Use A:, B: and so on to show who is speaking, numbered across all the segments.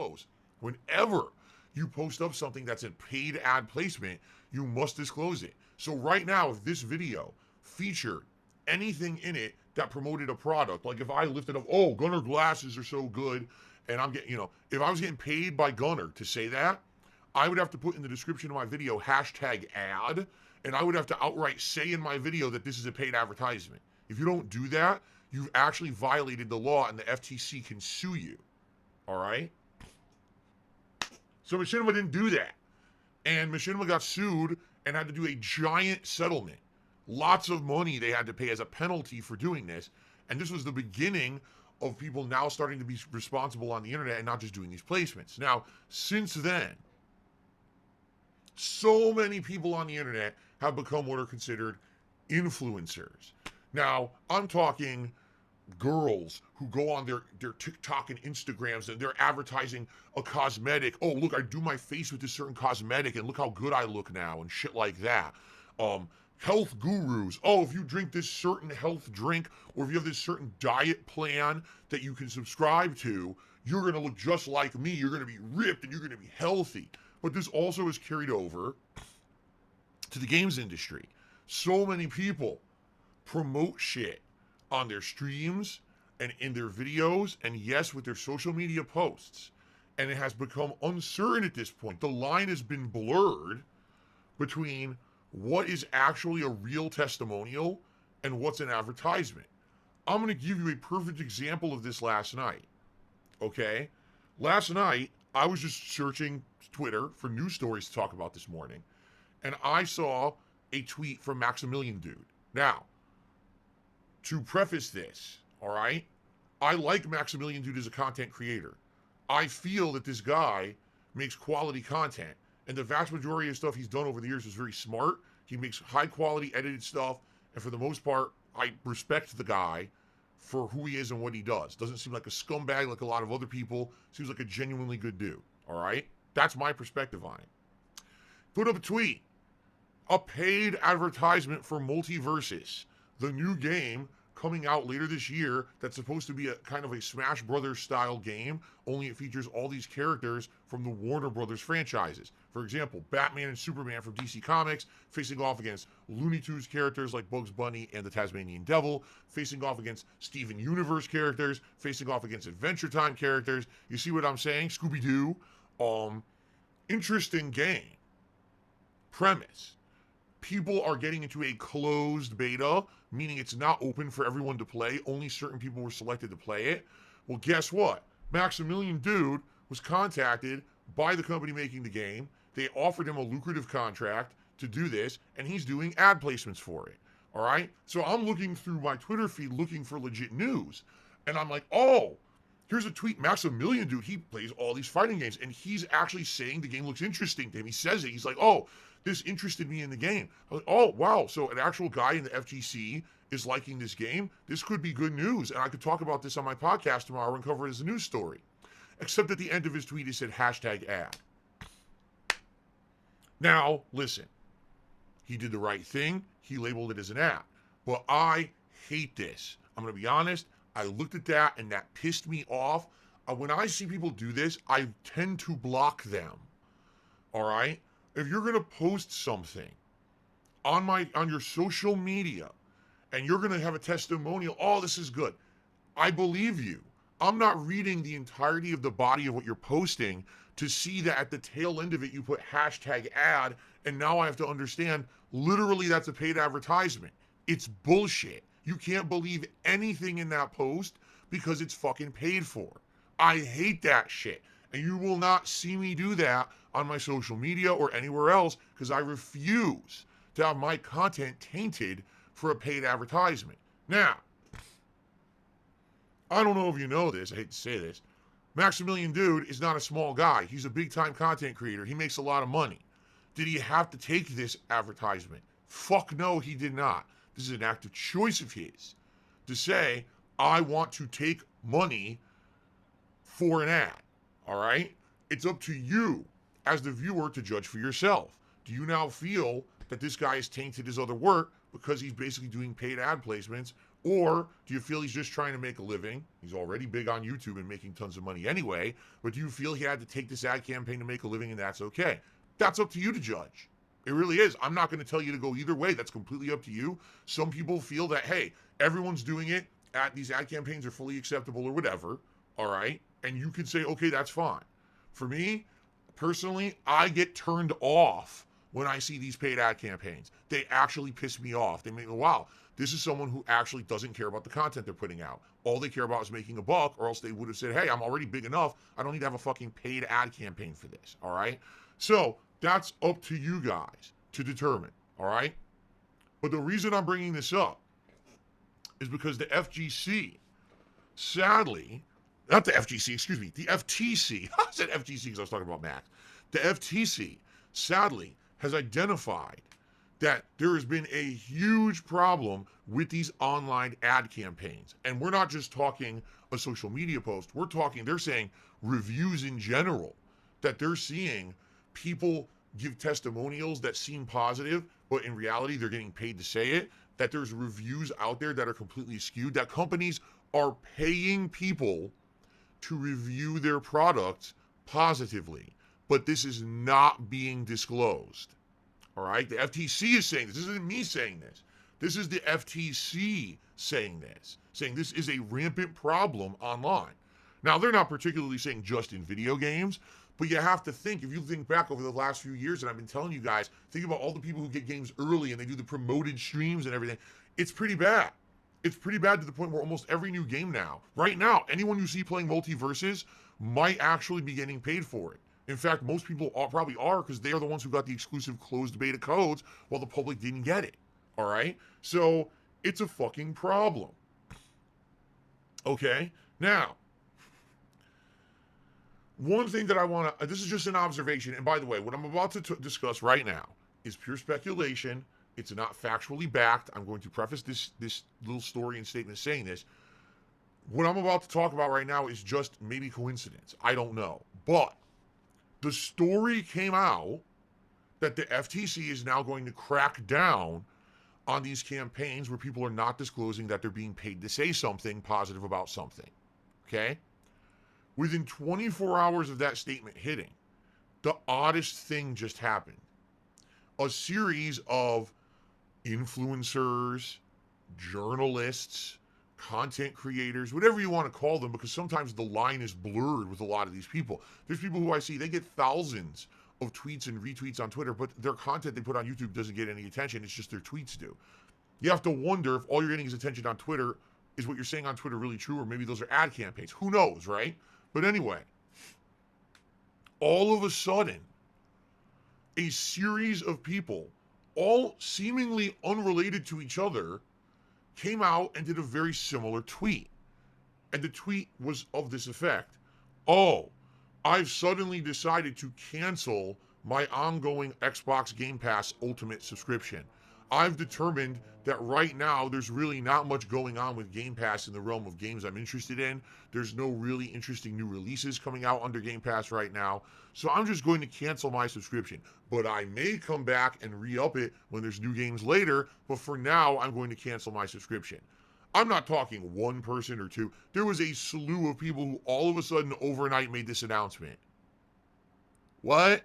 A: post. Whenever you post up something that's a paid ad placement, you must disclose it. So right now, if this video featured anything in it that promoted a product, like if I lifted up, oh, Gunner glasses are so good, and I'm getting, if I was getting paid by Gunner to say that, I would have to put in the description of my video hashtag ad, and I would have to outright say in my video that this is a paid advertisement. If you don't do that, you've actually violated the law and the FTC can sue you. All right? So Machinima didn't do that. And Machinima got sued and had to do a giant settlement. Lots of money they had to pay as a penalty for doing this. And this was the beginning of people now starting to be responsible on the internet and not just doing these placements. Now, since then, so many people on the internet have become what are considered influencers. Now, I'm talking girls who go on their TikTok and Instagrams and they're advertising a cosmetic. Oh, look, I do my face with this certain cosmetic and look how good I look now and shit like that. Health gurus. Oh, if you drink this certain health drink or if you have this certain diet plan that you can subscribe to, you're going to look just like me. You're going to be ripped and you're going to be healthy. But this also is carried over to the games industry. So many people promote shit on their streams and in their videos and yes, with their social media posts. And it has become uncertain at this point. The line has been blurred between what is actually a real testimonial and what's an advertisement. I'm going to give you a perfect example of this last night. Okay? Last night, I was just searching Twitter for news stories to talk about this morning, and I saw a tweet from Maximilian dude. Now, to preface this, all right, I like Maximilian dude as a content creator. I feel that this guy makes quality content, and the vast majority of stuff he's done over the years is very smart. He makes high quality edited stuff, and for the most part, I respect the guy for who he is and what he does. Doesn't seem like a scumbag like a lot of other people. Seems like a genuinely good dude, all right? That's my perspective on it. Put up a tweet. A paid advertisement for MultiVerse, the new game coming out later this year that's supposed to be a kind of a Smash Brothers style game, only it features all these characters from the Warner Brothers franchises. For example, Batman and Superman from DC Comics facing off against Looney Tunes characters like Bugs Bunny and the Tasmanian Devil, facing off against Steven Universe characters, facing off against Adventure Time characters. You see what I'm saying? Scooby-Doo. Interesting game. Premise. People are getting into a closed beta, meaning it's not open for everyone to play. Only certain people were selected to play it. Well, guess what? Maximilian dude was contacted by the company making the game. They offered him a lucrative contract to do this, and he's doing ad placements for it. All right? So I'm looking through my Twitter feed looking for legit news, and I'm like, oh, here's a tweet. Maximilian dude, he plays all these fighting games, and he's actually saying the game looks interesting to him. He says it. He's like, oh, this interested me in the game. I was like, oh, wow. So an actual guy in the FGC is liking this game. This could be good news. And I could talk about this on my podcast tomorrow and cover it as a news story. Except at the end of his tweet, he said hashtag ad. Now, listen. He did the right thing. He labeled it as an ad. But I hate this. I'm going to be honest. I looked at that and that pissed me off. When I see people do this, I tend to block them. All right? If you're going to post something on your social media and you're going to have a testimonial, oh, this is good. I believe you. I'm not reading the entirety of the body of what you're posting to see that at the tail end of it you put hashtag ad, and now I have to understand literally that's a paid advertisement. It's bullshit. You can't believe anything in that post because it's fucking paid for. I hate that shit. And you will not see me do that on my social media or anywhere else because I refuse to have my content tainted for a paid advertisement. Now, I don't know if you know this. I hate to say this. Maximilian dude is not a small guy. He's a big-time content creator. He makes a lot of money. Did he have to take this advertisement? Fuck no, he did not. This is an active choice of his to say, I want to take money for an ad. All right? It's up to you as the viewer to judge for yourself. Do you now feel that this guy has tainted his other work because he's basically doing paid ad placements Or do you feel he's just trying to make a living? He's already big on YouTube and making tons of money anyway, but do you feel he had to take this ad campaign to make a living and that's okay? That's up to you to judge. It really is. I'm not going to tell you to go either way. That's completely up to you. Some people feel that, hey, everyone's doing it. These ad campaigns are fully acceptable or whatever. All right. And you can say, okay, that's fine. For me, personally, I get turned off when I see these paid ad campaigns. They actually piss me off. They make me, wow, this is someone who actually doesn't care about the content they're putting out. All they care about is making a buck, or else they would have said, hey, I'm already big enough. I don't need to have a fucking paid ad campaign for this. All right. So that's up to you guys to determine. All right. But the reason I'm bringing this up is because the FGC, sadly, not the FGC, excuse me, the FTC, I said FGC because I was talking about Max. The FTC, sadly, has identified that there has been a huge problem with these online ad campaigns. And we're not just talking a social media post, we're talking, they're saying reviews in general, that they're seeing people give testimonials that seem positive, but in reality, they're getting paid to say it, that there's reviews out there that are completely skewed, that companies are paying people to review their products positively, but this is not being disclosed. All right, the FTC is saying this. This isn't me saying this. This is the FTC saying this, saying this is a rampant problem online. Now, they're not particularly saying just in video games, but you have to think, if you think back over the last few years, and I've been telling you guys, think about all the people who get games early and they do the promoted streams and everything. It's pretty bad. It's pretty bad to the point where almost every new game now, right now, anyone you see playing MultiVerses might actually be getting paid for it. In fact, most people probably are, because they are the ones who got the exclusive closed beta codes while the public didn't get it. All right? So it's a fucking problem. Okay? Now, one thing that I want to, this is just an observation, and by the way, what I'm about to discuss right now is pure speculation. It's not factually backed. I'm going to preface this little story and statement saying this. What I'm about to talk about right now is just maybe coincidence. I don't know. But the story came out that the FTC is now going to crack down on these campaigns where people are not disclosing that they're being paid to say something positive about something. Okay? Within 24 hours of that statement hitting, the oddest thing just happened. A series of influencers, journalists, content creators, whatever you want to call them, because sometimes the line is blurred with a lot of these people. There's people who I see, they get thousands of tweets and retweets on Twitter, but their content they put on YouTube doesn't get any attention. It's just their tweets do. You have to wonder if all you're getting is attention on Twitter, is what you're saying on Twitter really true, or maybe those are ad campaigns. Who knows, right? But anyway, all of a sudden, a series of people, all seemingly unrelated to each other, came out and did a very similar tweet. And the tweet was of this effect. Oh, I've suddenly decided to cancel my ongoing Xbox Game Pass Ultimate subscription. I've determined that right now there's really not much going on with Game Pass in the realm of games I'm interested in. There's no really interesting new releases coming out under Game Pass right now. So I'm just going to cancel my subscription. But I may come back and re-up it when there's new games later. But for now, I'm going to cancel my subscription. I'm not talking one person or two. There was a slew of people who all of a sudden overnight made this announcement. What?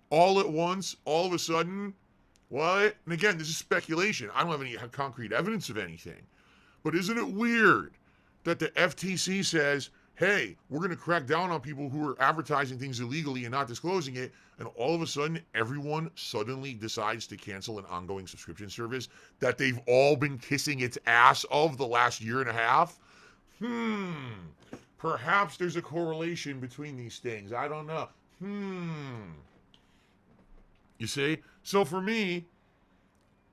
A: All at once? All of a sudden? What? And again, this is speculation. I don't have any concrete evidence of anything. But isn't it weird that the FTC says, hey, we're going to crack down on people who are advertising things illegally and not disclosing it, and all of a sudden, everyone suddenly decides to cancel an ongoing subscription service that they've all been kissing its ass of the last year and a half? Perhaps there's a correlation between these things. I don't know. You see? So for me,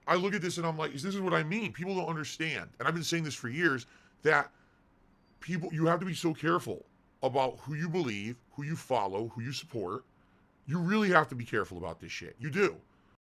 A: I look at this and I'm like, this is what I mean. People don't understand. And I've been saying this for years, that people, you have to be so careful about who you believe, who you follow, who you support. You really have to be careful about this shit. You do.